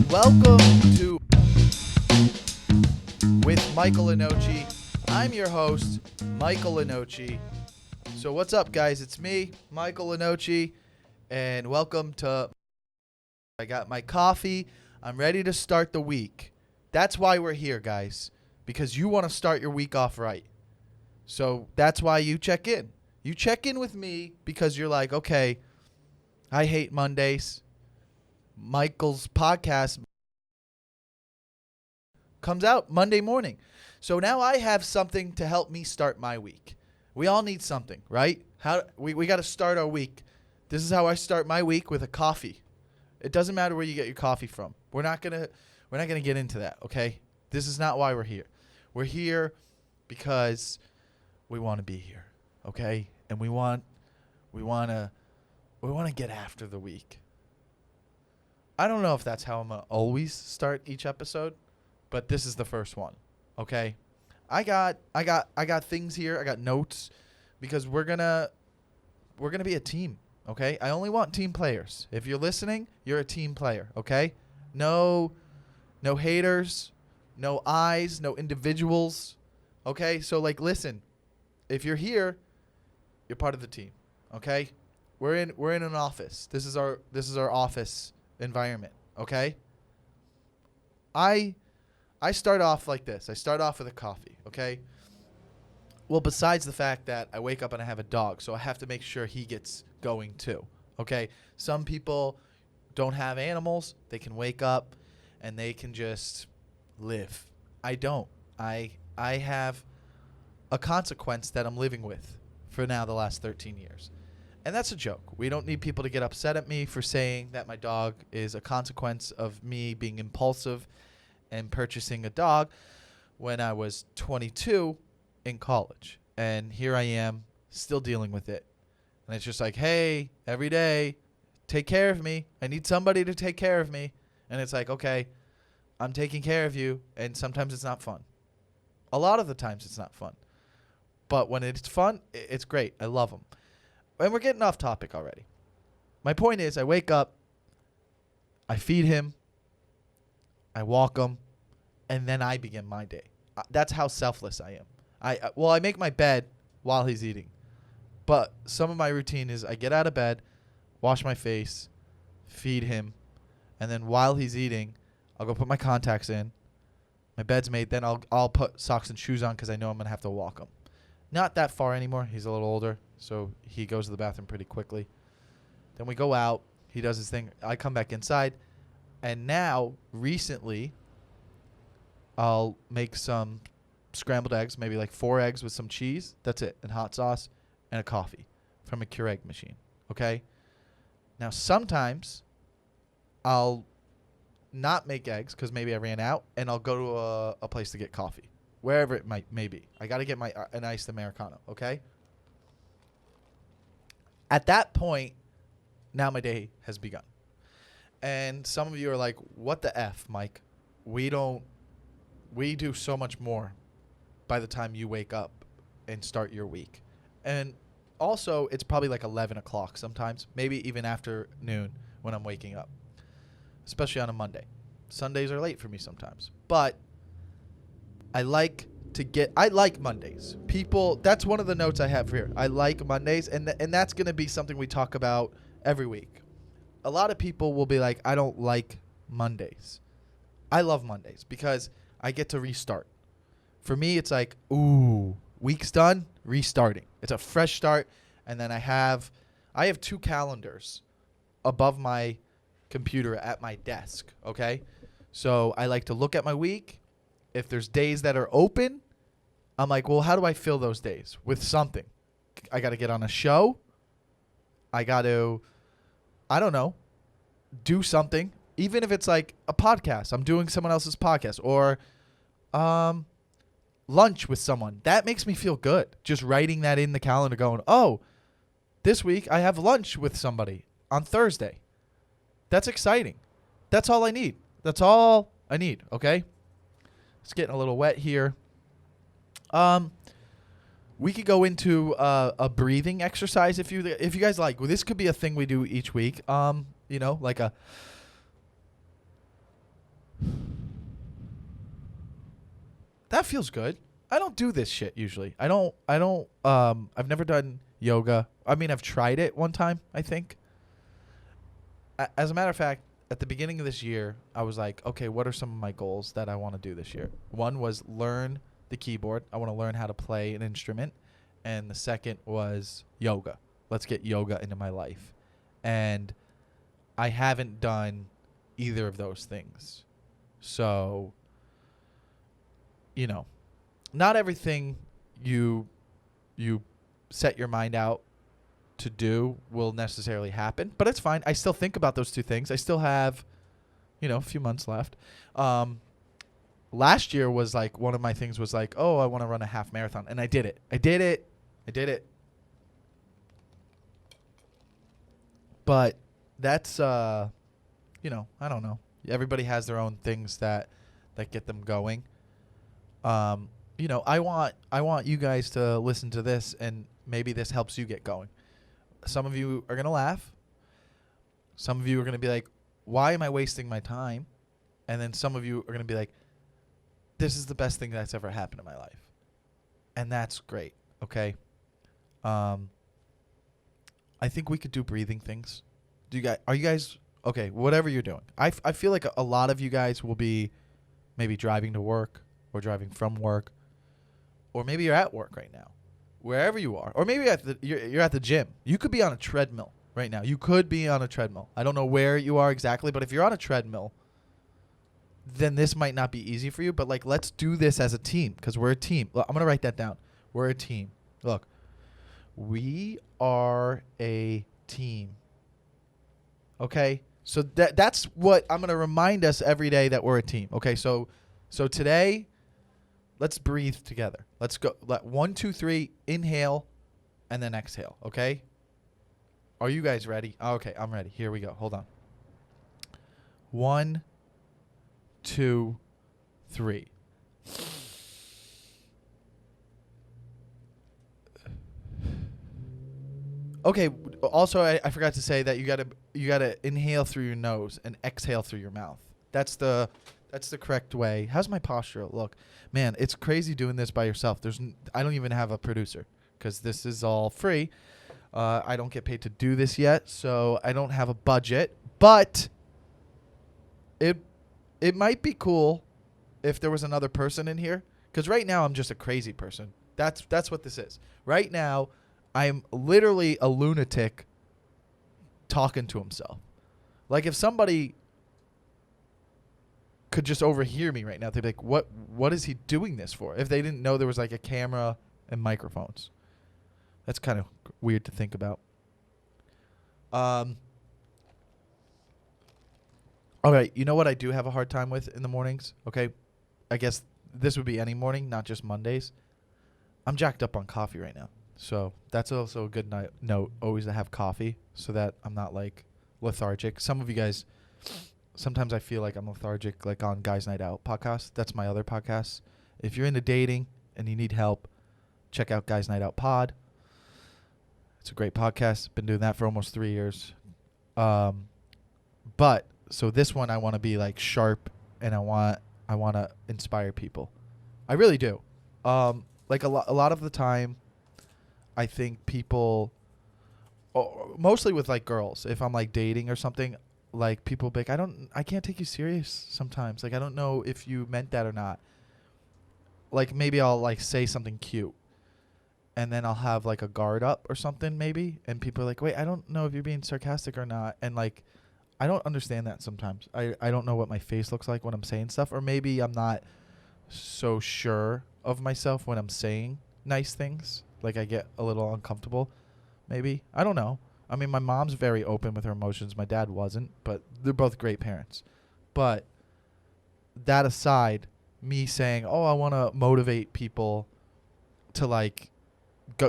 Welcome to with Michael Lenoci. I'm your host, Michael Lenoci. So what's up, guys? It's me, Michael Lenoci, and welcome to. I got my coffee. I'm ready to start the week. That's why we're here, guys, because you want to start your week off right. So that's why you check in. You check in with me because you're like, okay, I hate Mondays. Michael's podcast comes out Monday morning. So now I have something to help me start my week. We all need something, right? We got to start our week. This is how I start my week, with a coffee. It doesn't matter where you get your coffee from. We're not going to get into that, okay? This is not why we're here. We're here because we want to be here, okay? And we want to get after the week. I don't know if that's how I'm going to always start each episode, but this is the first one, okay? I got things here. I got notes because we're going to be a team, okay? I only want team players. If you're listening, you're a team player, okay? No haters, no eyes, no individuals, okay? So listen. If you're here, you're part of the team, okay? We're in an office. This is our office environment, okay? I start off like this. I start off with a coffee, okay? Well, besides the fact that I wake up and I have a dog, so I have to make sure he gets going too, okay? Some people don't have animals. They can wake up and they can just live. I don't. I have a consequence that I'm living with for now the last 13 years. And that's a joke. We don't need people to get upset at me for saying that my dog is a consequence of me being impulsive and purchasing a dog when I was 22 in college. And here I am still dealing with it. And it's just like, hey, every day, take care of me. I need somebody to take care of me. And it's like, okay, I'm taking care of you. And sometimes it's not fun. A lot of the times it's not fun. But when it's fun, it's great. I love them. And we're getting off topic already. My point is, I wake up, I feed him, I walk him, and then I begin my day. That's how selfless I am. I make my bed while he's eating. But some of my routine is I get out of bed, wash my face, feed him, and then while he's eating, I'll go put my contacts in. My bed's made. Then I'll put socks and shoes on because I know I'm going to have to walk him. Not that far anymore. He's a little older, so he goes to the bathroom pretty quickly. Then we go out. He does his thing. I come back inside. And now, recently, I'll make some scrambled eggs, maybe like 4 eggs with some cheese. That's it. And hot sauce and a coffee from a Keurig machine. Okay? Now, sometimes I'll not make eggs because maybe I ran out, and I'll go to a place to get coffee. Wherever it may be. I got to get an iced Americano, okay? At that point, now my day has begun. And some of you are like, what the F, Mike? We do so much more by the time you wake up and start your week. And also, it's probably like 11 o'clock sometimes, maybe even afternoon when I'm waking up, especially on a Monday. Sundays are late for me sometimes. But I like Mondays. People, that's one of the notes I have here. I like Mondays, and that's going to be something we talk about every week. A lot of people will be like, I don't like Mondays. I love Mondays because I get to restart. For me, it's like, ooh, week's done, restarting. It's a fresh start, and then I have 2 calendars above my computer at my desk, okay? So I like to look at my week. If there's days that are open, I'm like, well, how do I fill those days? With something. I got to get on a show. I got to, I don't know, do something. Even if it's like a podcast. I'm doing someone else's podcast. Or lunch with someone. That makes me feel good. Just writing that in the calendar going, oh, this week I have lunch with somebody on Thursday. That's exciting. That's all I need. That's all I need, okay? It's getting a little wet here. We could go into a breathing exercise if you guys like. Well, this could be a thing we do each week. Like a that feels good. I don't do this shit usually. I've never done yoga. I mean, I've tried it one time, I think. As a matter of fact, at the beginning of this year, I was like, okay, what are some of my goals that I want to do this year? One was learn the keyboard. I want to learn how to play an instrument. And the second was yoga. Let's get yoga into my life. And I haven't done either of those things. So, not everything you set your mind out to do will necessarily happen, but it's fine. I still think about those two things. I still have, a few months left. Last year was like one of my things was like, oh, I want to run a half marathon, and I did it. But that's I don't know. Everybody has their own things that get them going. I want you guys to listen to this, and maybe this helps you get going. Some of you are going to laugh. Some of you are going to be like, why am I wasting my time? And then some of you are going to be like, this is the best thing that's ever happened in my life. And that's great, okay? I think we could do breathing things. Are you guys, okay, whatever you're doing. I feel like a lot of you guys will be maybe driving to work or driving from work, or maybe you're at work right now. Wherever you are, or maybe you're at the gym. You could be on a treadmill right now. You could be on a treadmill. I don't know where you are exactly, but if you're on a treadmill, then this might not be easy for you. But let's do this as a team, because we're a team. Look, I'm gonna write that down. We're a team. Look, we are a team. Okay, so that's what I'm gonna remind us every day, that we're a team. Okay, so today, let's breathe together. Let's go. 1, 2, 3, inhale, and then exhale, okay? Are you guys ready? Okay, I'm ready. Here we go. Hold on. 1, 2, 3. Okay, also I forgot to say that you gotta inhale through your nose and exhale through your mouth. That's the correct way. How's my posture look? Man, it's crazy doing this by yourself. I don't even have a producer, because this is all free. I don't get paid to do this yet, so I don't have a budget. But it might be cool if there was another person in here, because right now I'm just a crazy person. That's what this is. Right now, I'm literally a lunatic talking to himself. Like, if somebody could just overhear me right now, they'd be like, what is he doing this for? If they didn't know there was a camera and microphones. That's kind of weird to think about. All right, you know what I do have a hard time with in the mornings? Okay, I guess this would be any morning, not just Mondays. I'm jacked up on coffee right now. So that's also a good note, always to have coffee, so that I'm not lethargic. Some of you guys, sometimes I feel like I'm lethargic, on Guys Night Out podcast. That's my other podcast. If you're into dating and you need help, check out Guys Night Out pod. It's a great podcast. Been doing that for almost 3 years. But so this one, I want to be sharp, and I want to inspire people. I really do. A lot of the time, I think people, mostly with girls, if I'm dating or something, people be like, I can't take you serious sometimes. I don't know if you meant that or not. Maybe I'll say something cute, and then I'll have a guard up or something maybe, and people are like, wait, I don't know if you're being sarcastic or not. And I don't understand that sometimes. I don't know what my face looks like when I'm saying stuff, or maybe I'm not so sure of myself when I'm saying nice things. I get a little uncomfortable, maybe. I don't know. I mean, my mom's very open with her emotions. My dad wasn't, but they're both great parents. But that aside, me saying, "Oh, I want to motivate people to like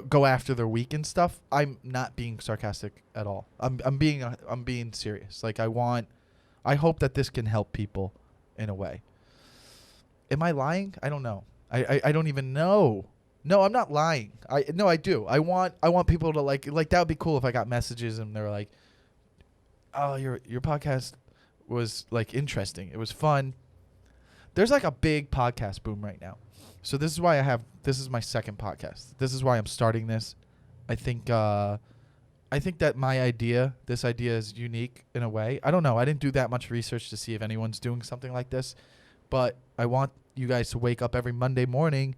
go after their week and stuff." I'm not being sarcastic at all. I'm being serious. Like I hope that this can help people in a way. Am I lying? I don't know. I don't even know. No, I'm not lying. I do. I want people to like that would be cool if I got messages and they're like, "Oh, your podcast was like interesting. It was fun." There's like a big podcast boom right now. So this is my second podcast. This is why I'm starting this. I think that this idea is unique in a way. I don't know. I didn't do that much research to see if anyone's doing something like this, but I want you guys to wake up every Monday morning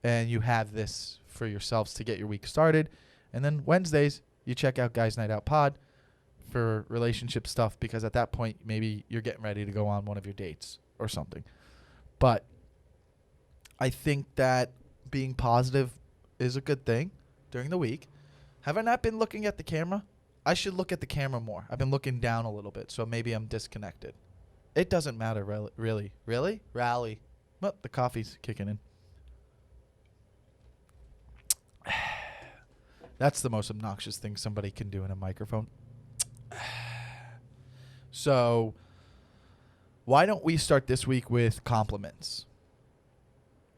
and you have this for yourselves to get your week started. And then Wednesdays, you check out Guys Night Out Pod for relationship stuff, because at that point, maybe you're getting ready to go on one of your dates or something. But I think that being positive is a good thing during the week. Have I not been looking at the camera? I should look at the camera more. I've been looking down a little bit, so maybe I'm disconnected. It doesn't matter, really. Really? Rally. Well, the coffee's kicking in. That's the most obnoxious thing somebody can do in a microphone. So, why don't we start this week with compliments?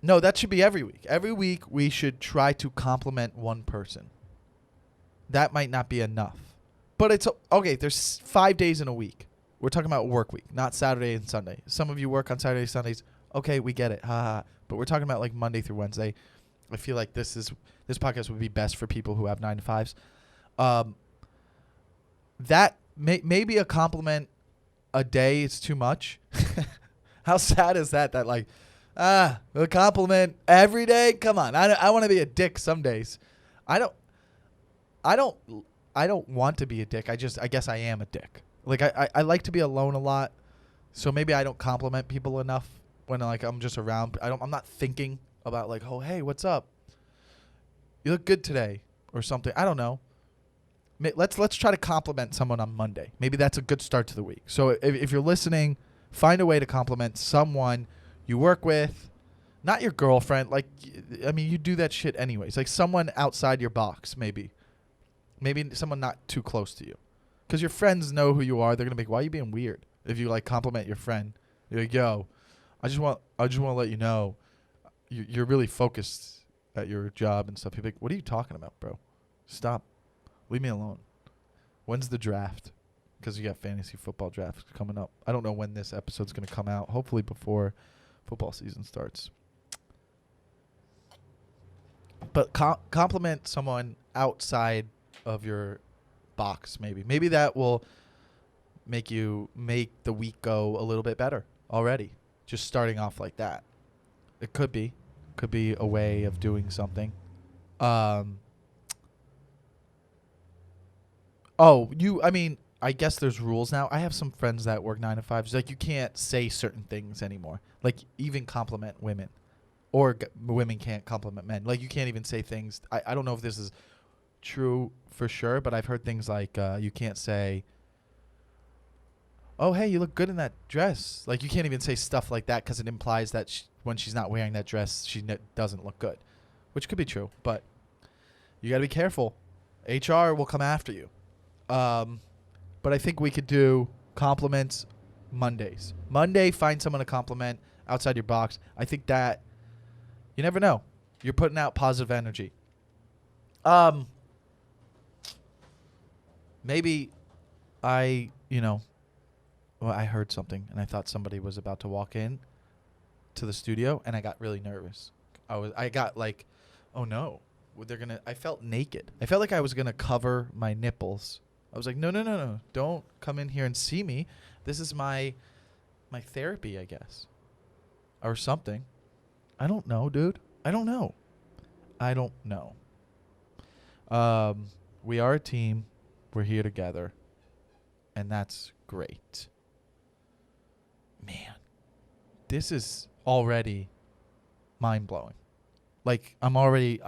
No, that should be every week. Every week we should try to compliment one person. That might not be enough. But it's okay, there's 5 days in a week. We're talking about work week, not Saturday and Sunday. Some of you work on Saturday, Sundays. Okay, we get it. But we're talking about like Monday through Wednesday. I feel like this podcast would be best for people who have 9 to 5s. That maybe a compliment a day is too much. How sad is that? That like, a compliment every day? Come on. I want to be a dick some days. I don't want to be a dick. I guess I am a dick. Like I like to be alone a lot. So maybe I don't compliment people enough when like I'm just around. I'm not thinking about like, "Oh, hey, what's up? You look good today," or something. I don't know. Let's try to compliment someone on Monday. Maybe that's a good start to the week. So if you're listening, find a way to compliment someone you work with, not your girlfriend. Like, I mean, you do that shit anyways. Like someone outside your box, maybe someone not too close to you, because your friends know who you are. They're gonna be like, "Why are you being weird?" If you like compliment your friend, you're like, "Yo, I just want to let you know, you're really focused at your job and stuff." You're like, "What are you talking about, bro? Stop. Leave me alone. When's the draft?" Because you got fantasy football drafts coming up. I don't know when this episode's going to come out. Hopefully before football season starts. But compliment someone outside of your box, maybe. Maybe that will make the week go a little bit better already. Just starting off like that. It could be a way of doing something. I guess there's rules now. I have some friends that work 9 to 5s. Like, you can't say certain things anymore. Like, even compliment women. Or women can't compliment men. Like, you can't even say things. I don't know if this is true for sure, but I've heard things like you can't say, "Oh, hey, you look good in that dress." Like, you can't even say stuff like that because it implies that when she's not wearing that dress, she doesn't look good. Which could be true, but you got to be careful. HR will come after you. But I think we could do compliments Mondays. Monday, find someone to compliment outside your box. I think that you never know. You're putting out positive energy. Maybe I heard something and I thought somebody was about to walk in to the studio and I got really nervous. I got like, "Oh no, I felt naked. I felt like I was going to cover my nipples. I was like, no. Don't come in here and see me. This is my therapy, I guess. Or something. I don't know, dude. I don't know. We are a team. We're here together. And that's great. Man, this is already mind-blowing. Like, I'm already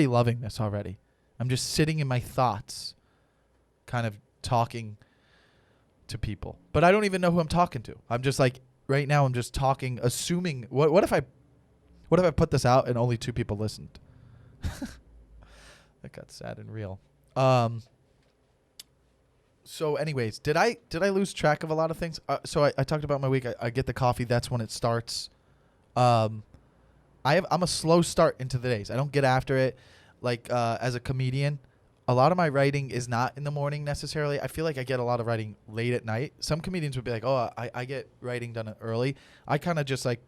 loving this already. I'm just sitting in my thoughts, kind of talking to people. But I don't even know who I'm talking to. I'm just like right now I'm just talking, assuming what if I put this out and only 2 people listened? That got sad and real. So anyways, did I lose track of a lot of things? So I talked about my week. I get the coffee. That's when it starts. I'm a slow start into the days. I don't get after it. Like as a comedian, a lot of my writing is not in the morning necessarily. I feel like I get a lot of writing late at night. Some comedians would be like, oh, I get writing done early. I kind of just like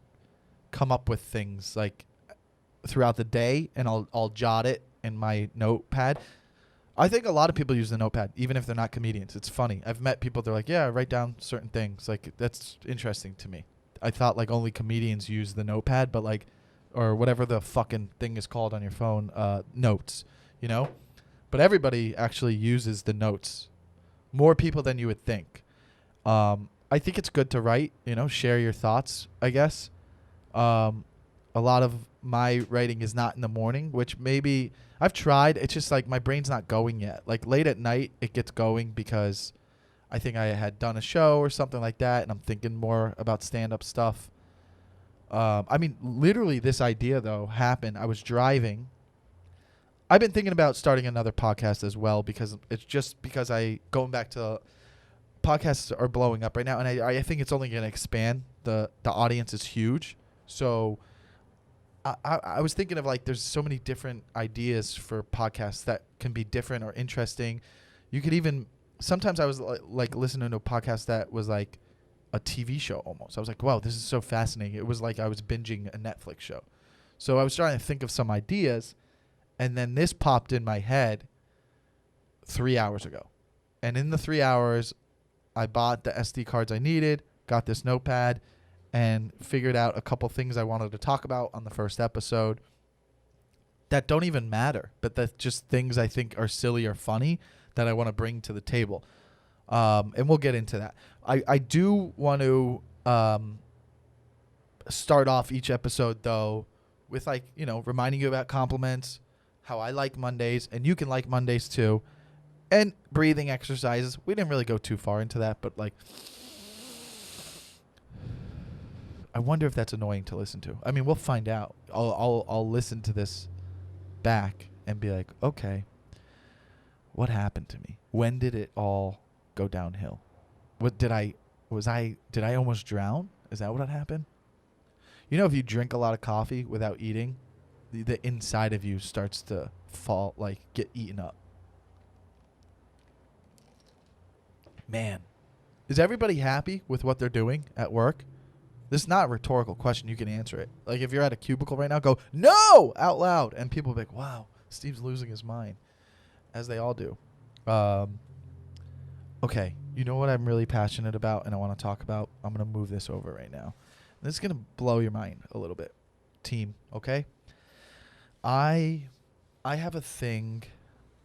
come up with things like throughout the day, and I'll jot it in my notepad. I think a lot of people use the notepad, even if they're not comedians. It's funny. I've met people, they're like, yeah, I write down certain things. Like, that's interesting to me. I thought, like, only comedians use the notepad, but, like, or whatever the fucking thing is called on your phone, notes, you know? But everybody actually uses the notes. More people than you would think. I think it's good to write, you know, share your thoughts, I guess. A lot of my writing is not in the morning, which maybe I've tried. It's just like my brain's not going yet. Like late at night, it gets going because I think I had done a show or something like that, and I'm thinking more about stand-up stuff. I mean, literally this idea, though, happened. I was driving. I've been thinking about starting another podcast as well because it's just because going back to podcasts are blowing up right now, and I think it's only going to expand. The audience is huge. So I was thinking of, like, there's so many different ideas for podcasts that can be different or interesting. You could even, sometimes I was like listening to a podcast that was like a TV show almost. I was like, wow, this is so fascinating. It was like I was binging a Netflix show. So I was trying to think of some ideas, and then this popped in my head 3 hours ago. And in the 3 hours, I bought the SD cards I needed, got this notepad, and figured out a couple things I wanted to talk about on the first episode that don't even matter, but that's just things I think are silly or funny that I want to bring to the table. And we'll get into that. I do want to start off each episode, though, with, like, you know, reminding you about compliments, how I like Mondays, and you can like Mondays too, and breathing exercises. We didn't really go too far into that, but, like, I wonder if that's annoying to listen to. I mean, we'll find out. I'll listen to this back and be like, okay, what happened to me? When did it all go downhill? Did I almost drown? Is that what happened? You know, if you drink a lot of coffee without eating, the inside of you starts to fall, like, get eaten up. Man, is everybody happy with what they're doing at work? This is not a rhetorical question. You can answer it. Like, if you're at a cubicle right now, go, no, out loud. And people will be like, wow, Steve's losing his mind, as they all do. Okay, you know what I'm really passionate about and I want to talk about? I'm going to move this over right now. This is going to blow your mind a little bit, team, okay? I have a thing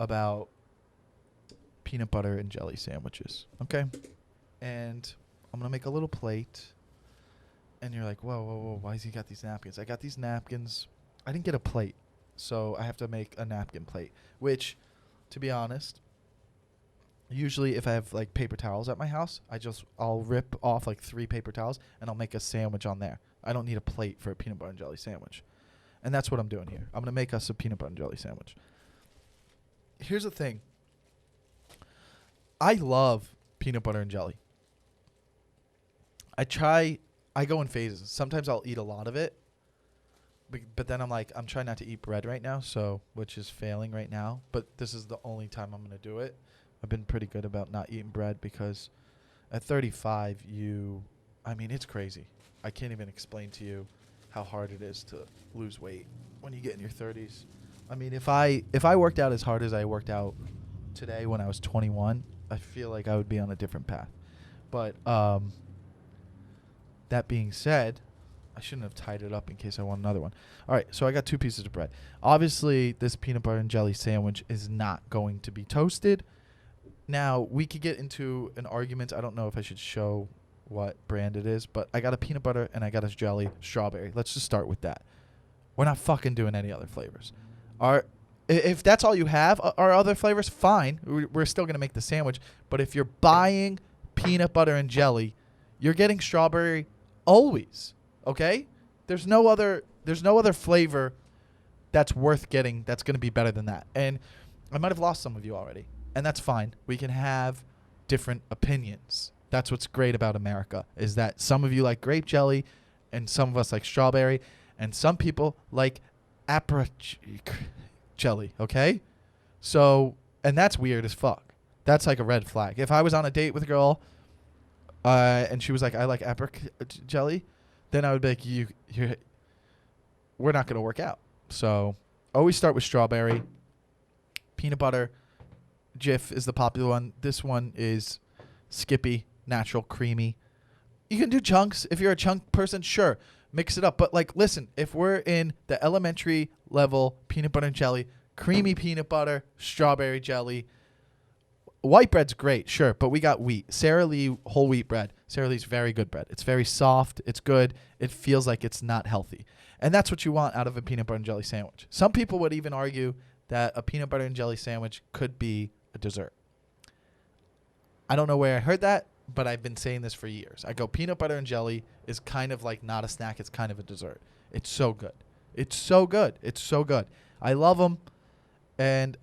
about peanut butter and jelly sandwiches, okay? And I'm going to make a little plate. And you're like, whoa, why has he got these napkins? I got these napkins. I didn't get a plate, so I have to make a napkin plate, which, to be honest, usually if I have, like, paper towels at my house, I'll rip off, like, 3 paper towels, and I'll make a sandwich on there. I don't need a plate for a peanut butter and jelly sandwich. And that's what I'm doing here. I'm going to make us a peanut butter and jelly sandwich. Here's the thing. I love peanut butter and jelly. I go in phases. Sometimes I'll eat a lot of it, but then I'm like, I'm trying not to eat bread right now, which is failing right now. But this is the only time I'm going to do it. I've been pretty good about not eating bread because at 35, it's crazy. I can't even explain to you how hard it is to lose weight when you get in your 30s. I mean, if I worked out as hard as I worked out today when I was 21, I feel like I would be on a different path. But that being said, I shouldn't have tied it up in case I want another one. All right, so I got 2 pieces of bread. Obviously, this peanut butter and jelly sandwich is not going to be toasted. Now, we could get into an argument. I don't know if I should show what brand it is, but I got a peanut butter and I got a jelly strawberry. Let's just start with that. We're not fucking doing any other flavors. If that's all you have, are other flavors, fine. We're still going to make the sandwich. But if you're buying peanut butter and jelly, you're getting strawberry Always. Okay? There's no other flavor that's worth getting that's going to be better than that. And I might have lost some of you already. And that's fine. We can have different opinions. That's what's great about America, is that some of you like grape jelly and some of us like strawberry and some people like jelly, okay? So, and that's weird as fuck. That's like a red flag. If I was on a date with a girl and she was like, I like jelly, then I would be like, we're not going to work out. So always start with strawberry. Peanut butter. Jif is the popular one. This one is Skippy, natural, creamy. You can do chunks. If you're a chunk person, sure, mix it up. But like, listen, if we're in the elementary level, peanut butter and jelly, creamy peanut butter, strawberry jelly. White bread's great, sure, but we got wheat. Sara Lee whole wheat bread. Sara Lee's very good bread. It's very soft. It's good. It feels like it's not healthy. And that's what you want out of a peanut butter and jelly sandwich. Some people would even argue that a peanut butter and jelly sandwich could be a dessert. I don't know where I heard that, but I've been saying this for years. I go, peanut butter and jelly is kind of like not a snack. It's kind of a dessert. It's so good. It's so good. It's so good. I love them. And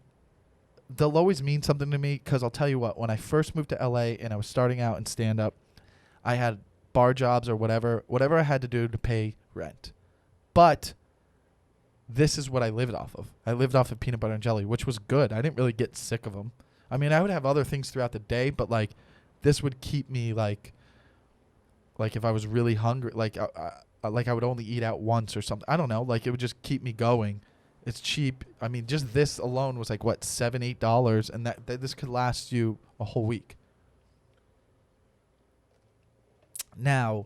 they'll always mean something to me because I'll tell you what, when I first moved to LA and I was starting out in stand-up, I had bar jobs or whatever I had to do to pay rent. But this is what I lived off of. I lived off of peanut butter and jelly, which was good. I didn't really get sick of them. I mean, I would have other things throughout the day, but like this would keep me like if I was really hungry, like I would only eat out once or something. I don't know. Like it would just keep me going. It's cheap. I mean, just this alone was like what, $7, $8, and that this could last you a whole week. Now,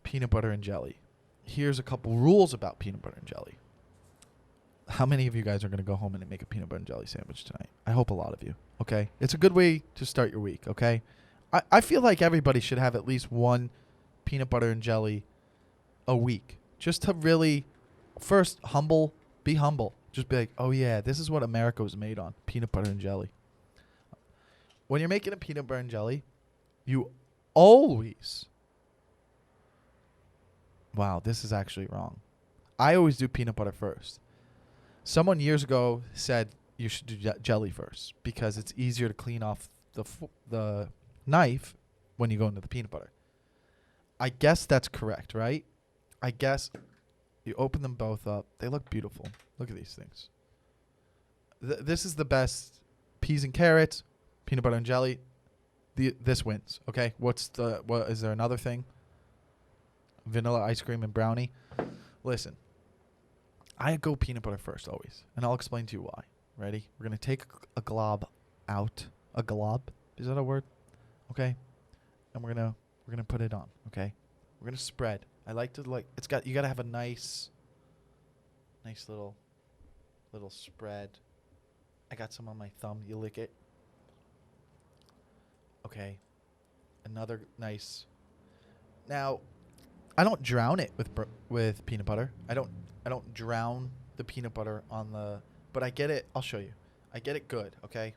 peanut butter and jelly. Here's a couple rules about peanut butter and jelly. How many of you guys are going to go home and make a peanut butter and jelly sandwich tonight? I hope a lot of you. Okay, it's a good way to start your week. Okay, I feel like everybody should have at least one peanut butter and jelly a week, just to really. First, be humble. Just be like, oh yeah, this is what America was made on, peanut butter and jelly. When you're making a peanut butter and jelly, you always, wow, this is actually wrong. I always do peanut butter first. Someone years ago said you should do jelly first because it's easier to clean off the knife when you go into the peanut butter. I guess that's correct, right? I guess. You open them both up. They look beautiful. Look at these things. This is the best. Peas and carrots, peanut butter and jelly. This wins. Okay. What is there another thing? Vanilla ice cream and brownie. Listen, I go peanut butter first always, and I'll explain to you why. Ready? We're gonna take a glob out. A glob? Is that a word? Okay. And we're gonna put it on. Okay. We're gonna spread. I like to you gotta have a nice little spread. I got some on my thumb. You lick it. Okay. Another nice. Now, I don't drown it with peanut butter. I don't drown the peanut butter on the. But I get it. I'll show you. I get it good. Okay.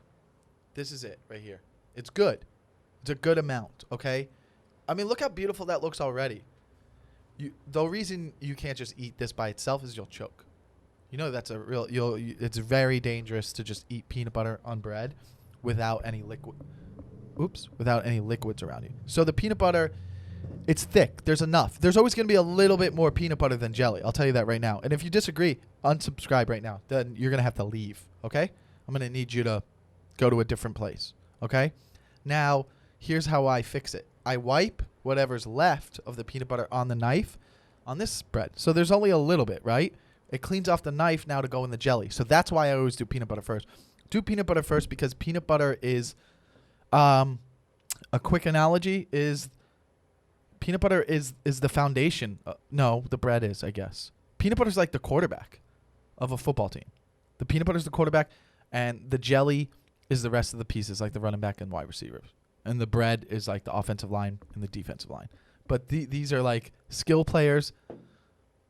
This is it right here. It's good. It's a good amount. Okay. I mean, look how beautiful that looks already. The reason you can't just eat this by itself is you'll choke. You know that's it's very dangerous to just eat peanut butter on bread without any liquid. Without any liquids around you. So the peanut butter, it's thick. There's enough. There's always going to be a little bit more peanut butter than jelly. I'll tell you that right now. And if you disagree, unsubscribe right now. Then you're going to have to leave. Okay? I'm going to need you to go to a different place. Okay? Now, here's how I fix it. I wipe whatever's left of the peanut butter on the knife on this bread. So there's only a little bit, right? It cleans off the knife now to go in the jelly. So that's why I always do peanut butter first. Do peanut butter first because peanut butter is, a quick analogy is peanut butter is the foundation. No, the bread is, I guess. Peanut butter is like the quarterback of a football team. The peanut butter is the quarterback and the jelly is the rest of the pieces like the running back and wide receivers. And the bread is like the offensive line and the defensive line. But these are like skill players.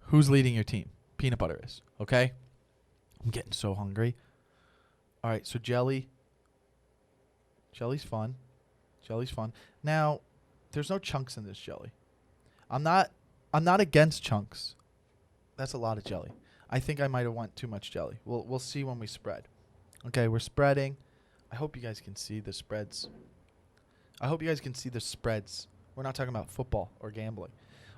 Who's leading your team? Peanut butter is. Okay? I'm getting so hungry. All right, so jelly. Jelly's fun. Jelly's fun. Now, there's no chunks in this jelly. I'm not against chunks. That's a lot of jelly. I think I might have want too much jelly. We'll see when we spread. Okay, we're spreading. I hope you guys can see the spreads. We're not talking about football or gambling.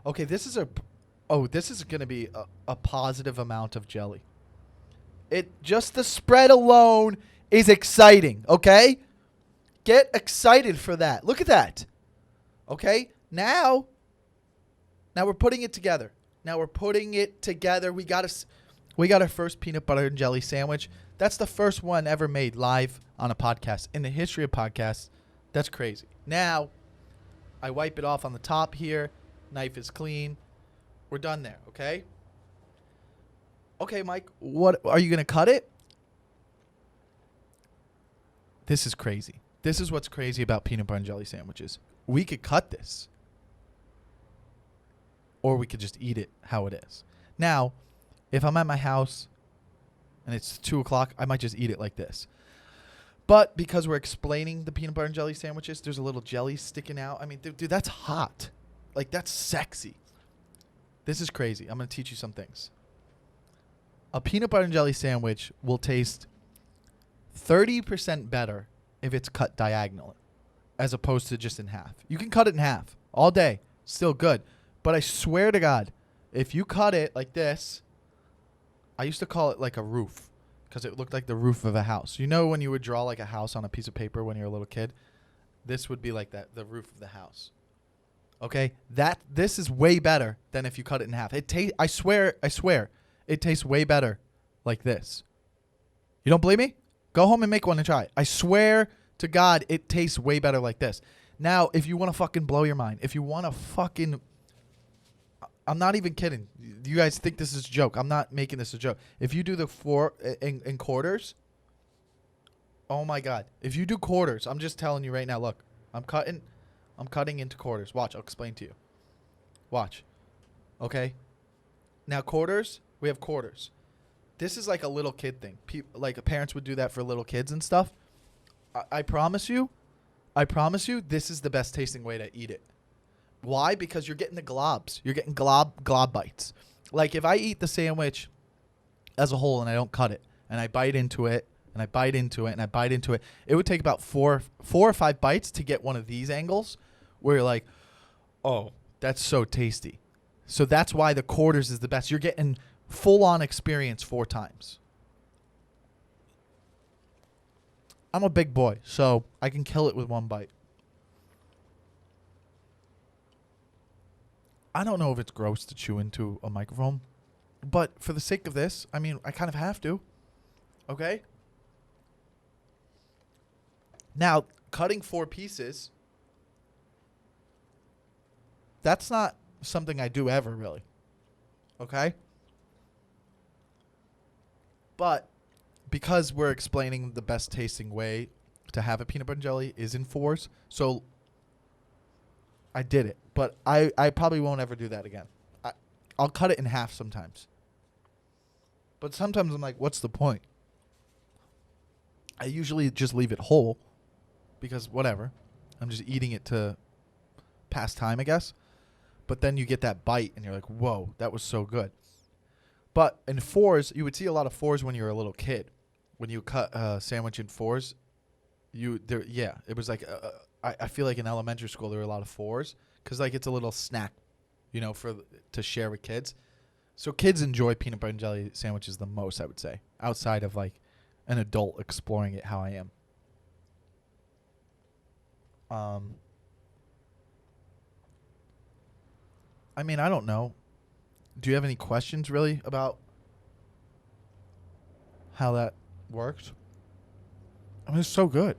Okay, this is going to be a positive amount of jelly. Just the spread alone is exciting, okay? Get excited for that. Look at that. Okay? Now we're putting it together. We got our first peanut butter and jelly sandwich. That's the first one ever made live on a podcast. In the history of podcasts, that's crazy. Now, I wipe it off on the top here. Knife is clean. We're done there, okay? Okay, Mike, what are you going to cut it? This is crazy. This is what's crazy about peanut butter and jelly sandwiches. We could cut this. Or we could just eat it how it is. Now, if I'm at my house and it's 2 o'clock, I might just eat it like this. But because we're explaining the peanut butter and jelly sandwiches, there's a little jelly sticking out. I mean, dude, that's hot. Like, that's sexy. This is crazy. I'm going to teach you some things. A peanut butter and jelly sandwich will taste 30% better if it's cut diagonally as opposed to just in half. You can cut it in half all day. Still good. But I swear to God, if you cut it like this, I used to call it like a roof because it looked like the roof of a house. You know when you would draw like a house on a piece of paper when you're a little kid? This would be like that, the roof of the house. Okay? This is way better than if you cut it in half. I swear, it tastes way better like this. You don't believe me? Go home and make one and try it. I swear to God, it tastes way better like this. Now, if you want to fucking blow your mind, if you want to fucking... I'm not even kidding. You guys think this is a joke. I'm not making this a joke. If you do the 4 in quarters, oh my God. If you do quarters, I'm just telling you right now, look, I'm cutting into quarters. Watch, I'll explain to you. Watch. Okay? Now quarters, we have quarters. This is like a little kid thing. Like parents would do that for little kids and stuff. I promise you, this is the best tasting way to eat it. Why? Because you're getting the globs. You're getting glob bites. Like if I eat the sandwich as a whole and I don't cut it and I bite into it and I bite into it and I bite into it, it would take about four or 5 bites to get one of these angles where you're like, oh, that's so tasty. So that's why the quarters is the best. You're getting full-on experience 4 times. I'm a big boy, so I can kill it with 1 bite. I don't know if it's gross to chew into a microphone, but for the sake of this, I mean, I kind of have to. Okay? Now, cutting 4 pieces, that's not something I do ever, really. Okay? But because we're explaining the best tasting way to have a peanut butter and jelly is in 4s, so I did it. But I probably won't ever do that again. I'll cut it in half sometimes. But sometimes I'm like, what's the point? I usually just leave it whole because whatever. I'm just eating it to pass time, I guess. But then you get that bite and you're like, whoa, that was so good. But in 4s, you would see a lot of 4s when you were a little kid. When you cut a sandwich in 4s, it was like, I feel like in elementary school there were a lot of 4s. Because, like, it's a little snack, you know, to share with kids. So kids enjoy peanut butter and jelly sandwiches the most, I would say. Outside of, like, an adult exploring it how I am. I mean, I don't know. Do you have any questions, really, about how that works? I mean, it's so good.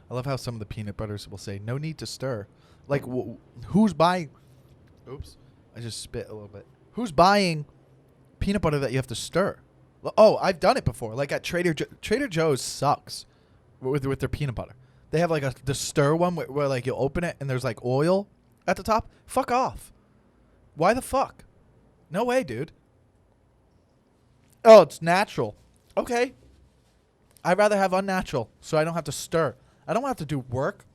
I love how some of the peanut butters will say, no need to stir. Like, who's buying... Oops. I just spit a little bit. Who's buying peanut butter that you have to stir? Oh, I've done it before. Like at Trader Joe's sucks with their peanut butter. They have like the stir one where like you open it and there's like oil at the top. Fuck off. Why the fuck? No way, dude. Oh, it's natural. Okay. I'd rather have unnatural so I don't have to stir. I don't have to do work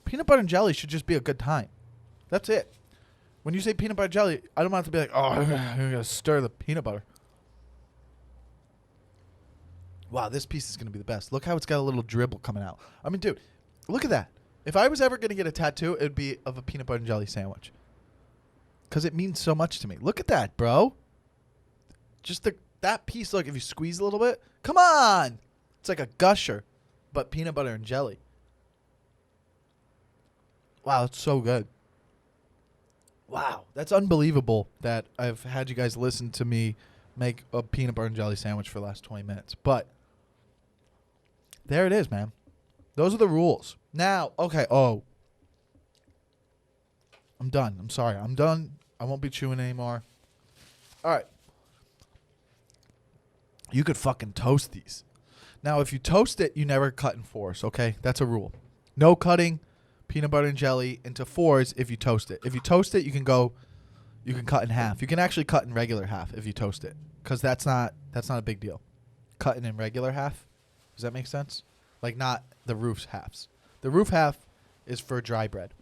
Peanut butter and jelly should just be a good time. That's it. When you say peanut butter jelly, I don't want it to be like, oh, I'm going to stir the peanut butter. Wow, this piece is going to be the best. Look how it's got a little dribble coming out. I mean, dude, look at that. If I was ever going to get a tattoo, it would be of a peanut butter and jelly sandwich. Because it means so much to me. Look at that, bro. Just that piece, look, if you squeeze a little bit. Come on. It's like a gusher, but peanut butter and jelly. Wow, it's so good. Wow, that's unbelievable that I've had you guys listen to me make a peanut butter and jelly sandwich for the last 20 minutes. But there it is, man. Those are the rules. Now, okay, I'm done. I'm sorry. I'm done. I won't be chewing anymore. All right. You could fucking toast these. Now, if you toast it, you never cut in fours, okay? That's a rule. No cutting peanut butter and jelly into fours if you toast it. If you toast it, you can cut in half. You can actually cut in regular half if you toast it, because that's not a big deal. Cutting in regular half, does that make sense? Like not the roof's halves. The roof half is for dry bread,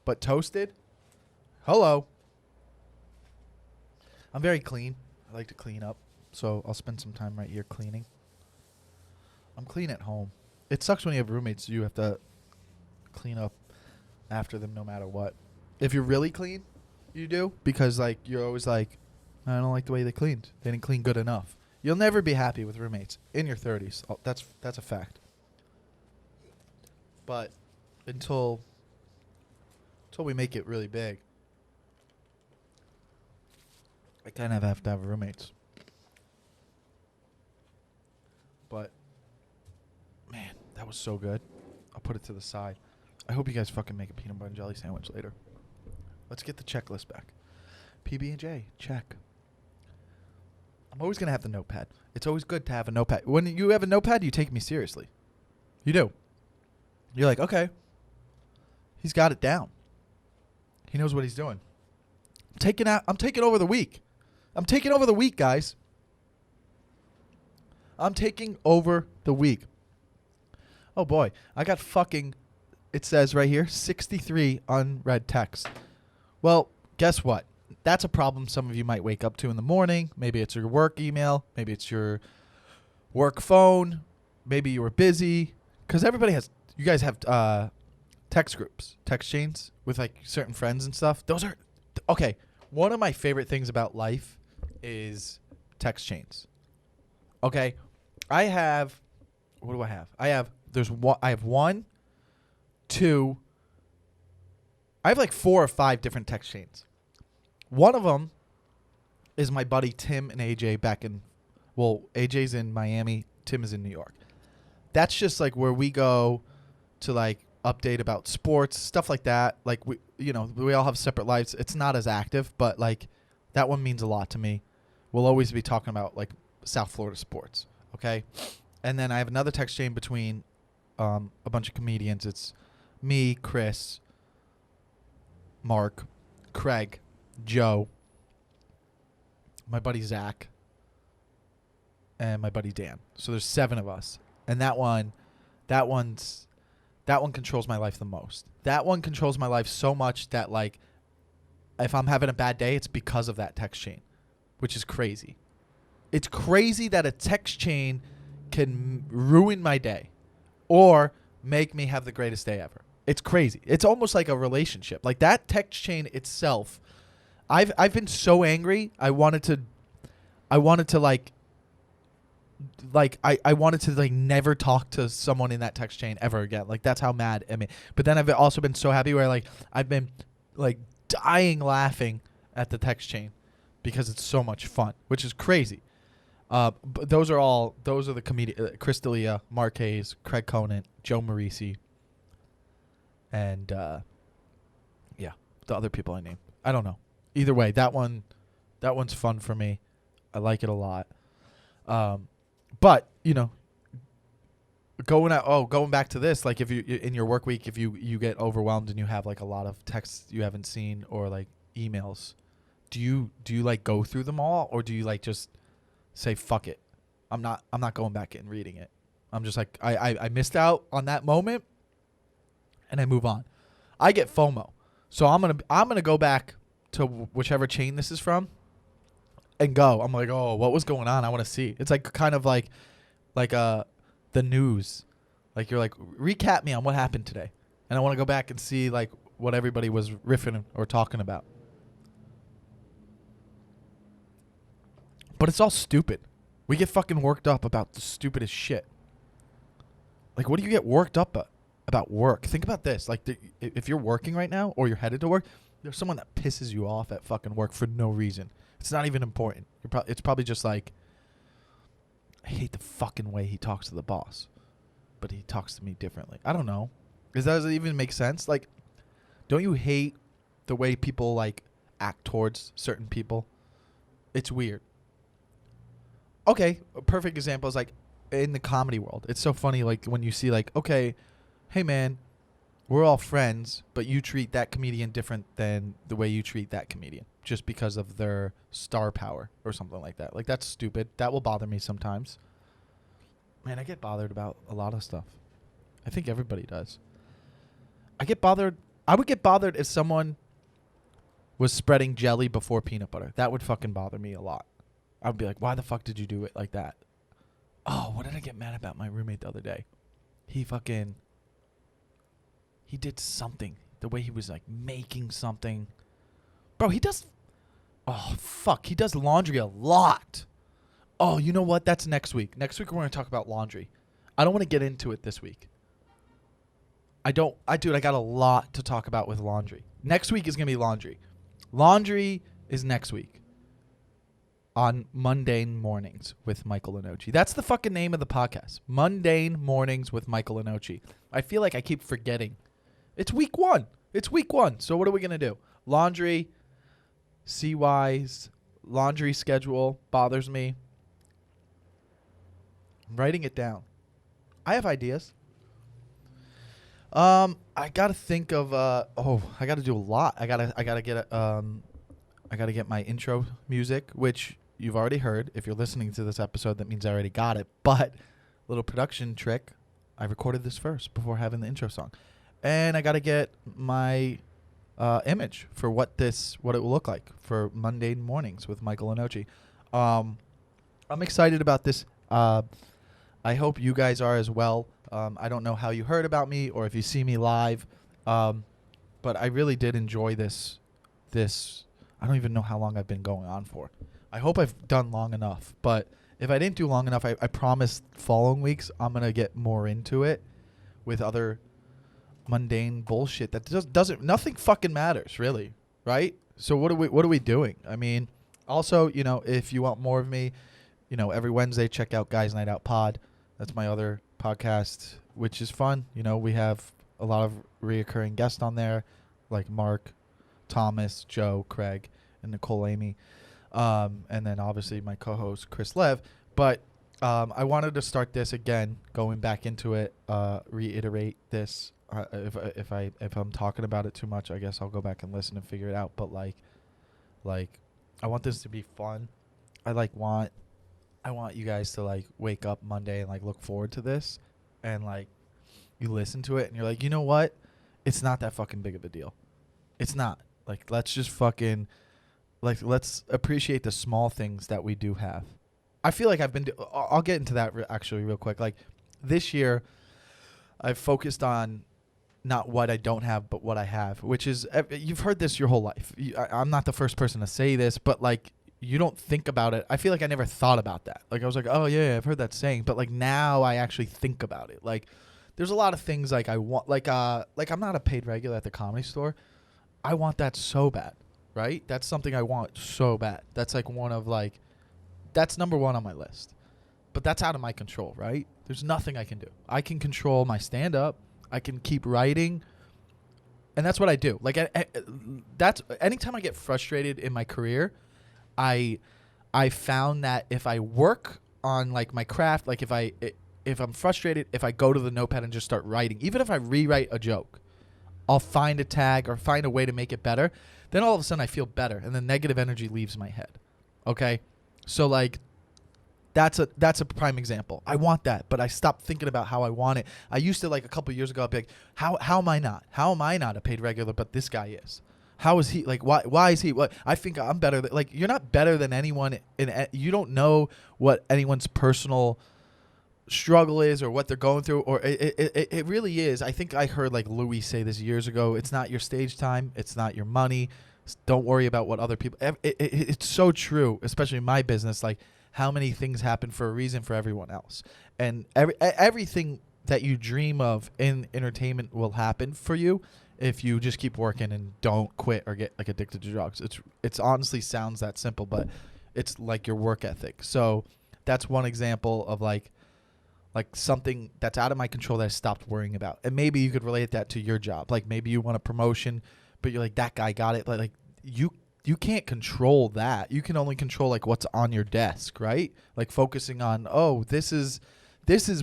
but toasted, hello. I'm very clean. I like to clean up, so I'll spend some time right here cleaning. I'm clean at home. It sucks when you have roommates. You have to clean up after them no matter what. If you're really clean, you do, because like you're always like, I don't like the way they cleaned. They didn't clean good enough. You'll never be happy with roommates in your 30s. Oh, that's a fact. But until we make it really big, I kind of have to have roommates. But man, that was so good. I'll put it to the side. I hope you guys fucking make a peanut butter and jelly sandwich later. Let's get the checklist back. PB&J, check. I'm always going to have the notepad. It's always good to have a notepad. When you have a notepad, you take me seriously. You do. You're like, okay, he's got it down. He knows what he's doing. I'm taking over the week. I'm taking over the week, guys. I'm taking over the week. Oh, boy. I got fucking, it says right here, 63 unread texts. Well, guess what? That's a problem some of you might wake up to in the morning. Maybe it's your work email. Maybe it's your work phone. Maybe you were busy. Because you guys have text groups, text chains with like certain friends and stuff. Those are, okay. One of my favorite things about life is text chains. Okay. What do I have? I have like 4 or 5 different text chains. One of them is my buddy Tim and AJ AJ's in Miami, Tim is in New York. That's just like where we go to like update about sports, stuff like that. Like we all have separate lives. It's not as active, but like that one means a lot to me. We'll always be talking about like South Florida sports, okay? And then I have another text chain between a bunch of comedians. It's me, Chris, Mark, Craig, Joe, my buddy Zach, and my buddy Dan. So there's 7 of us. And that one controls my life the most. That one controls my life so much that like if I'm having a bad day, it's because of that text chain, which is crazy. It's crazy that a text chain can ruin my day or make me have the greatest day ever. It's crazy. It's almost like a relationship. Like that text chain itself, I've been so angry. I wanted to never talk to someone in that text chain ever again. Like that's how mad I mean. But then I've also been so happy where like I've been like dying laughing at the text chain because it's so much fun, which is crazy. But those are the comedians: Chris D'Elia, Mark Hayes, Craig Conant, Joe Marisi, and the other people I named. I don't know. Either way, that one's fun for me. I like it a lot. But going back to this, like if you in your work week, if you get overwhelmed and you have like a lot of texts you haven't seen or like emails, do you like go through them all, or do you like just say fuck it? I'm not going back and reading it. I'm just like I missed out on that moment and I move on. I get FOMO. So I'm gonna go back to whichever chain this is from and go. I'm like, oh, what was going on? I want to see. It's like kind of like the news. Like you're like, recap me on what happened today. And I want to go back and see like what everybody was riffing or talking about. But it's all stupid. We get fucking worked up about the stupidest shit. Like, what do you get worked up about work? Think about this. Like, if you're working right now or you're headed to work, there's someone that pisses you off at fucking work for no reason. It's not even important. It's probably just like, I hate the fucking way he talks to the boss, but he talks to me differently. I don't know. Does it even make sense? Like, don't you hate the way people like act towards certain people? It's weird. Okay, a perfect example is like in the comedy world. It's so funny like when you see like, okay, hey man, we're all friends, but you treat that comedian different than the way you treat that comedian just because of their star power or something like that. Like that's stupid. That will bother me sometimes. Man, I get bothered about a lot of stuff. I think everybody does. I would get bothered if someone was spreading jelly before peanut butter. That would fucking bother me a lot. I would be like, why the fuck did you do it like that? Oh, what did I get mad about my roommate the other day? He did something. The way he was like making something. Bro, he does laundry a lot. Oh, you know what? That's next week. Next week we're going to talk about laundry. I don't want to get into it this week. I got a lot to talk about with laundry. Next week is going to be laundry. Laundry is next week. On Mundane Mornings with Michael Lenoci. That's the fucking name of the podcast. Mundane Mornings with Michael Lenoci. I feel like I keep forgetting. It's week one. So what are we going to do? Laundry, CY's, laundry schedule bothers me. I'm writing it down. I have ideas. I got to think of, I got to do a lot. I got to get my intro music, which you've already heard. If you're listening to this episode, that means I already got it. But little production trick, I recorded this first before having the intro song. And I got to get my image for what it will look like for Mundane Mornings with Michael Lenoci. I'm excited about this. I hope you guys are as well. I don't know how you heard about me or if you see me live, but I really did enjoy this. I don't even know how long I've been going on for. I hope I've done long enough. But if I didn't do long enough, I promise following weeks I'm going to get more into it with other mundane bullshit that nothing fucking matters, really, right? So what are we doing? I mean, also, if you want more of me, every Wednesday, check out Guys Night Out Pod. That's my other podcast, which is fun. We have a lot of reoccurring guests on there, like Mark, Thomas, Joe, Craig, and Nicole Amy. And then obviously my co-host Chris Lev. But I wanted to start this again, going back into it, reiterate this. If I'm talking about it too much, I guess I'll go back and listen and figure it out. But like I want this to be fun. I want you guys to like wake up Monday and like look forward to this, and like you listen to it and you're like, you know what? It's not that fucking big of a deal. It's not. Like, let's just fucking, let's appreciate the small things that we do have. I feel like I'll get into that actually real quick. Like, this year, I've focused on not what I don't have, but what I have, which is, you've heard this your whole life. I'm not the first person to say this, but, like, you don't think about it. I feel like I never thought about that. Like, I was like, oh, yeah, I've heard that saying. But, like, now I actually think about it. Like, there's a lot of things, like, I want, like I'm not a paid regular at the Comedy Store. I want that so bad, right? That's something I want so bad. That's like that's number one on my list. But that's out of my control, right? There's nothing I can do. I can control my stand-up. I can keep writing. And that's what I do. Like, that's anytime I get frustrated in my career, I found that if I work on, like, my craft, like, if I'm frustrated, if I go to the notepad and just start writing, even if I rewrite a joke, I'll find a tag or find a way to make it better. Then all of a sudden I feel better and the negative energy leaves my head. Okay? So, like, That's a prime example. I want that, but I stopped thinking about how I want it. I used to, like, a couple years ago, I'd be like, how am I not? How am I not a paid regular, but this guy is? How is he, like, why is he? What, I think I'm better. Like, you're not better than anyone. You don't know what anyone's personal struggle is or what they're going through, or it really is. I think I heard, like, Louis say this years ago. It's not your stage time. It's not your money. Don't worry about what other people. It's so true, especially in my business. Like, how many things happen for a reason for everyone else, and everything that you dream of in entertainment will happen for you if you just keep working and don't quit or get, like, addicted to drugs. It's honestly sounds that simple, but it's like your work ethic. So that's one example of like something that's out of my control that I stopped worrying about. And maybe you could relate that to your job. Like, maybe you want a promotion, but you're like, that guy got it. Like you can't control that. You can only control, like, what's on your desk, right? Like, focusing on, oh, this is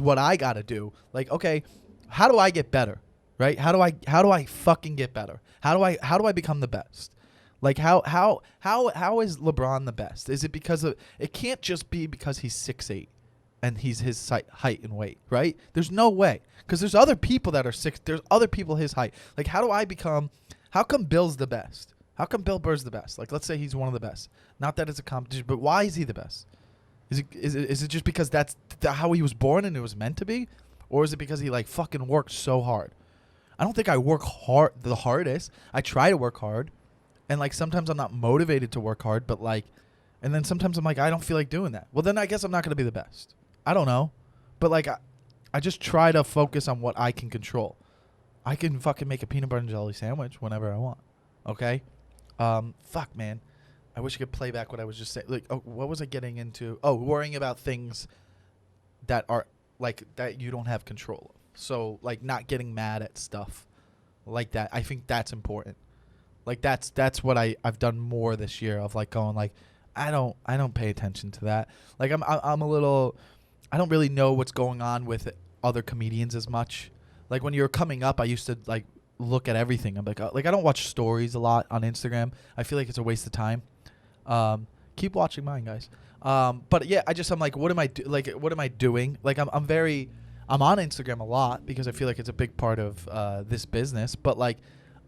what I got to do. Like, okay, how do I get better? Right? How do I fucking get better? How do I become the best? Like, how is LeBron the best? Is it because of, it can't just be because he's 6'8" and he's his height and weight, right? There's no way, because there's other people that are there's other people his height. Like, how come Bill's the best? How come Bill Burr's the best? Like, let's say he's one of the best. Not that it's a competition, but why is he the best? Is it just because that's how he was born and it was meant to be? Or is it because he, like, fucking worked so hard? I don't think I work hard the hardest. I try to work hard. And, like, sometimes I'm not motivated to work hard, but, like, and then sometimes I'm like, I don't feel like doing that. Well, then I guess I'm not going to be the best. I don't know. But, like, I just try to focus on what I can control. I can fucking make a peanut butter and jelly sandwich whenever I want. Okay? Fuck, man. I wish I could play back what I was just saying. Like, oh, what was I getting into? Oh, worrying about things that are, like, that you don't have control of. So, like, not getting mad at stuff like that. I think that's important. Like, that's what I've done more this year of, like, going, like, I don't pay attention to that. Like, I'm a little, I don't really know what's going on with other comedians as much. Like, when you're coming up, I used to, like, look at everything. I'm like I don't watch stories a lot on Instagram. I feel like it's a waste of time. Keep watching mine, guys. But yeah, I'm like, what am I doing? Like, I'm on Instagram a lot because I feel like it's a big part of this business. But, like,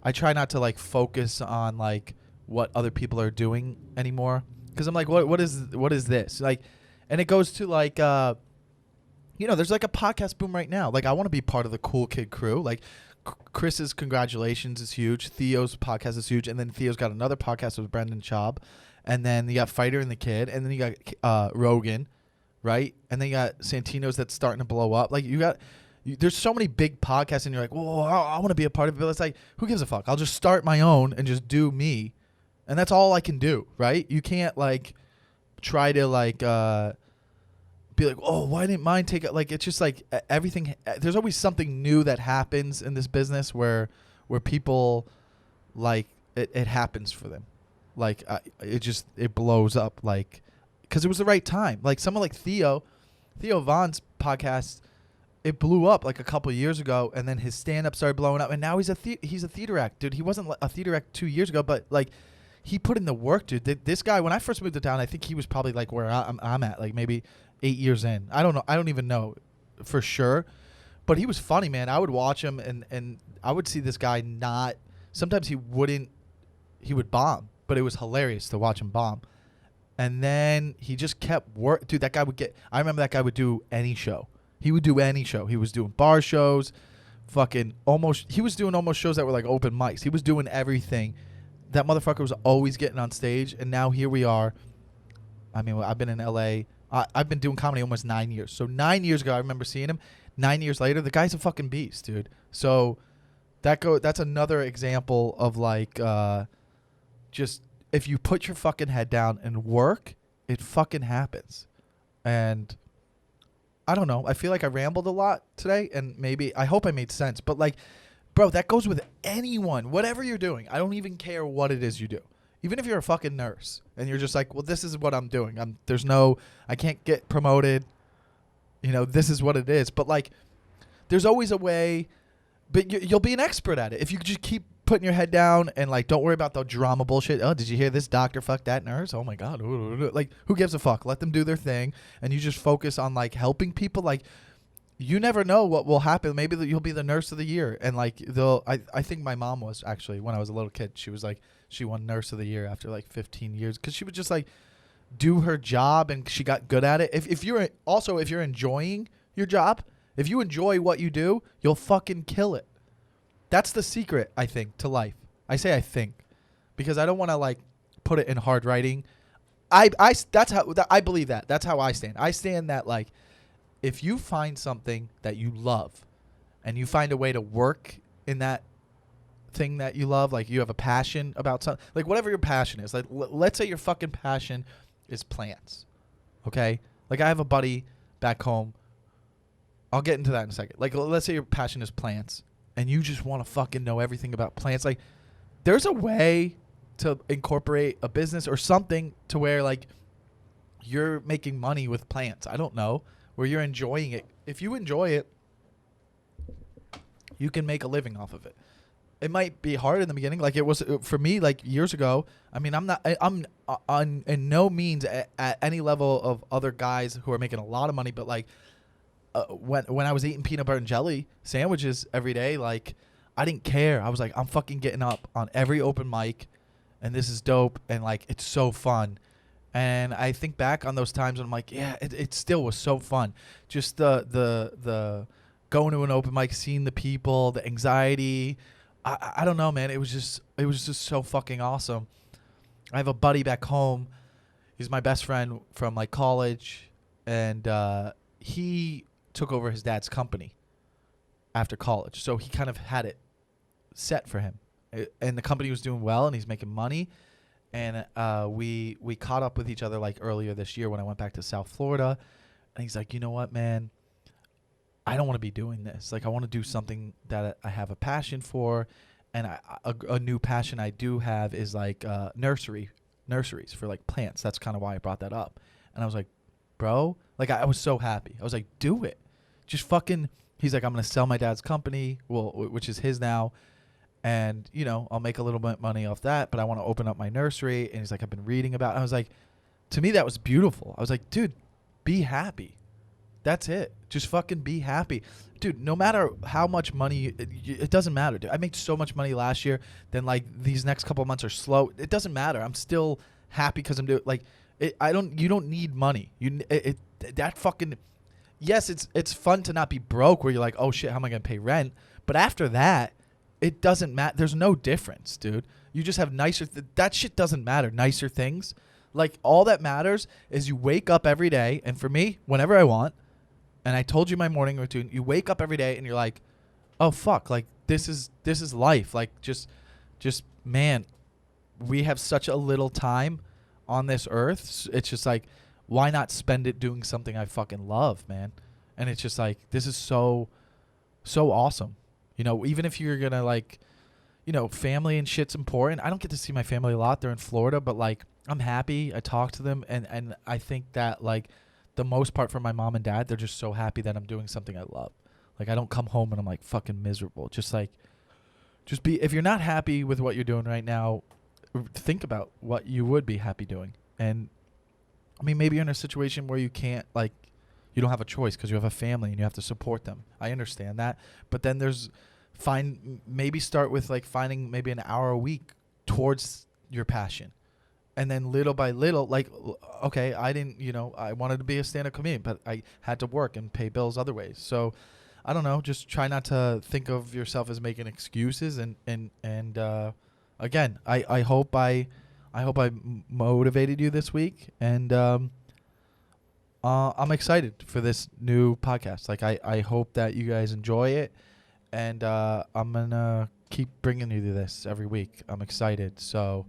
I try not to, like, focus on, like, what other people are doing anymore, because I'm like, what is this? Like, and it goes to, like, there's, like, a podcast boom right now. Like, I want to be part of the cool kid crew. Like, Chris's Congratulations is huge. Theo's podcast is huge. And then Theo's got another podcast with Brendan Schaub. And then you got Fighter and the Kid. And then you got Rogan, right? And then you got Santino's that's starting to blow up. Like, there's so many big podcasts, and you're like, well, I want to be a part of it. But it's like, who gives a fuck? I'll just start my own and just do me. And that's all I can do, right? You can't, like, try to, like, be like, oh, why didn't mine take it? Like, it's just like everything. There's always something new that happens in this business where people, like, it happens for them. Like, it blows up, like, because it was the right time. Like, someone like Theo Von's podcast, it blew up, like, a couple of years ago, and then his stand-up started blowing up, and now he's a theater act, dude. He wasn't a theater act 2 years ago, but, like, he put in the work, dude. This guy, when I first moved to town, I think he was probably, like, where I'm at, like, maybe 8 years in. I don't know. I don't even know for sure, but he was funny, man. I would watch him, and I would see this guy not. Sometimes he would bomb, but it was hilarious to watch him bomb. And then he just kept work. Dude, that guy I remember that guy would do any show. He would do any show. He was doing bar shows, he was doing almost shows that were like open mics. He was doing everything. That motherfucker was always getting on stage, and now here we are. I mean, I've been in LA. I've been doing comedy almost 9 years. So 9 years ago, I remember seeing him. 9 years later, the guy's a fucking beast, dude. So that's another example of, like, just if you put your fucking head down and work, it fucking happens. And I don't know. I feel like I rambled a lot today, and maybe I hope I made sense. But, like, bro, that goes with anyone, whatever you're doing. I don't even care what it is you do. Even if you're a fucking nurse and you're just like, well, this is what I'm doing. I can't get promoted. This is what it is. But, like, there's always a way, but you'll be an expert at it if you just keep putting your head down and like don't worry about the drama bullshit. Oh, did you hear this doctor fuck that nurse? Oh my god. Like who gives a fuck? Let them do their thing and you just focus on like helping people. Like you never know what will happen. Maybe you'll be the nurse of the year and like I think my mom was actually when I was a little kid. She was like she won nurse of the year after like 15 years cuz she would just like do her job and she got good at it. If you're enjoying your job, if you enjoy what you do, you'll fucking kill it. That's the secret, I think, to life. I say I think because I don't want to like put it in hard writing. That's how I believe that. That's how I stand. I stand that like if you find something that you love and you find a way to work in that thing that you love, like you have a passion about something, like whatever your passion is. Like let's say your fucking passion is plants. Okay? Like I have a buddy back home. I'll get into that in a second. Like let's say your passion is plants. And you just want to fucking know everything about plants. Like, there's a way to incorporate a business or something to where, like, you're making money with plants. I don't know. Where you're enjoying it. If you enjoy it, you can make a living off of it. It might be hard in the beginning. Like, it was for me, like, years ago. I mean, I'm on in no means at any level of other guys who are making a lot of money, but, like, when I was eating peanut butter and jelly sandwiches every day, like I didn't care. I was like, I'm fucking getting up on every open mic, and this is dope, and like it's so fun. And I think back on those times, and I'm like, yeah, it still was so fun. Just the going to an open mic, seeing the people, the anxiety. I don't know, man. It was just so fucking awesome. I have a buddy back home. He's my best friend from like college, and he took over his dad's company after college. So he kind of had it set for him. And the company was doing well and he's making money. And we caught up with each other like earlier this year when I went back to South Florida. And he's like, you know what, man? I don't want to be doing this. Like I want to do something that I have a passion for. And a new passion I do have is like nurseries for like plants. That's kind of why I brought that up. And I was like, bro, like I was so happy. I was like, do it. Just fucking, he's like, I'm going to sell my dad's company, which is his now. And, you know, I'll make a little bit of money off that, but I want to open up my nursery. And he's like, I've been reading about it. I was like, to me, that was beautiful. I was like, dude, be happy. That's it. Just fucking be happy. Dude, no matter how much money, it doesn't matter. Dude, I made so much money last year. Then like these next couple of months are slow. It doesn't matter. I'm still happy because I'm doing like, you don't need money. That fucking, yes, it's fun to not be broke where you're like, oh shit, how am I going to pay rent? But after that, it doesn't matter. There's no difference, dude. You just have nicer, that shit doesn't matter. Nicer things. Like all that matters is you wake up every day. And for me, whenever I want, and I told you my morning routine, you wake up every day and you're like, oh fuck, like this is life. Like just man, we have such a little time on this earth. It's just like, why not spend it doing something I fucking love, man? And it's just like, this is so awesome. You know, even if you're gonna like, you know, family and shit's important. I don't get to see my family a lot. They're in Florida, but like I'm happy. I talk to them and I think that like the most part for my mom and dad, they're just so happy that I'm doing something I love. Like I don't come home and I'm like fucking miserable. Just be, if you're not happy with what you're doing right now, think about what you would be happy doing. And I mean, maybe you're in a situation where you can't, like, you don't have a choice because you have a family and you have to support them. I understand that. But then maybe start with like finding maybe an hour a week towards your passion. And then little by little, like, okay, I wanted to be a stand-up comedian, but I had to work and pay bills other ways. So I don't know, just try not to think of yourself as making excuses. And again, I hope I motivated you this week, and I'm excited for this new podcast. Like I hope that you guys enjoy it, and I'm gonna keep bringing you this every week. I'm excited. So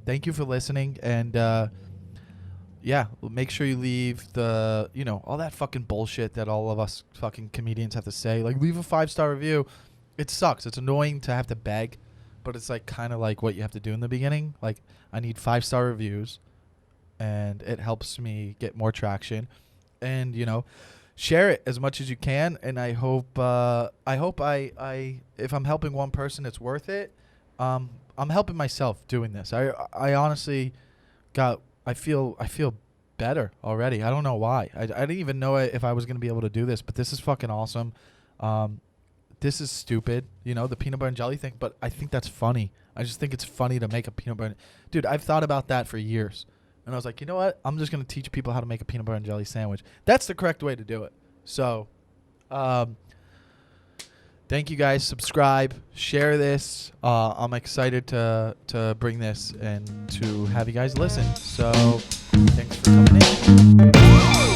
thank you for listening, and yeah, make sure you leave all that fucking bullshit that all of us fucking comedians have to say. Like, leave a 5-star review. It sucks. It's annoying to have to beg, but it's like kind of like what you have to do in the beginning. Like, I need 5-star reviews, and it helps me get more traction. And, share it as much as you can, and I hope if I'm helping one person, it's worth it. I'm helping myself doing this. I honestly I feel better already. I don't know why. I didn't even know if I was gonna be able to do this, but this is fucking awesome. This is stupid, the peanut butter and jelly thing, but I think that's funny. I just think it's funny to make a peanut butter. Dude, I've thought about that for years. And I was like, you know what? I'm just going to teach people how to make a peanut butter and jelly sandwich. That's the correct way to do it. So, thank you guys. Subscribe. Share this. I'm excited to bring this and to have you guys listen. So, thanks for coming in.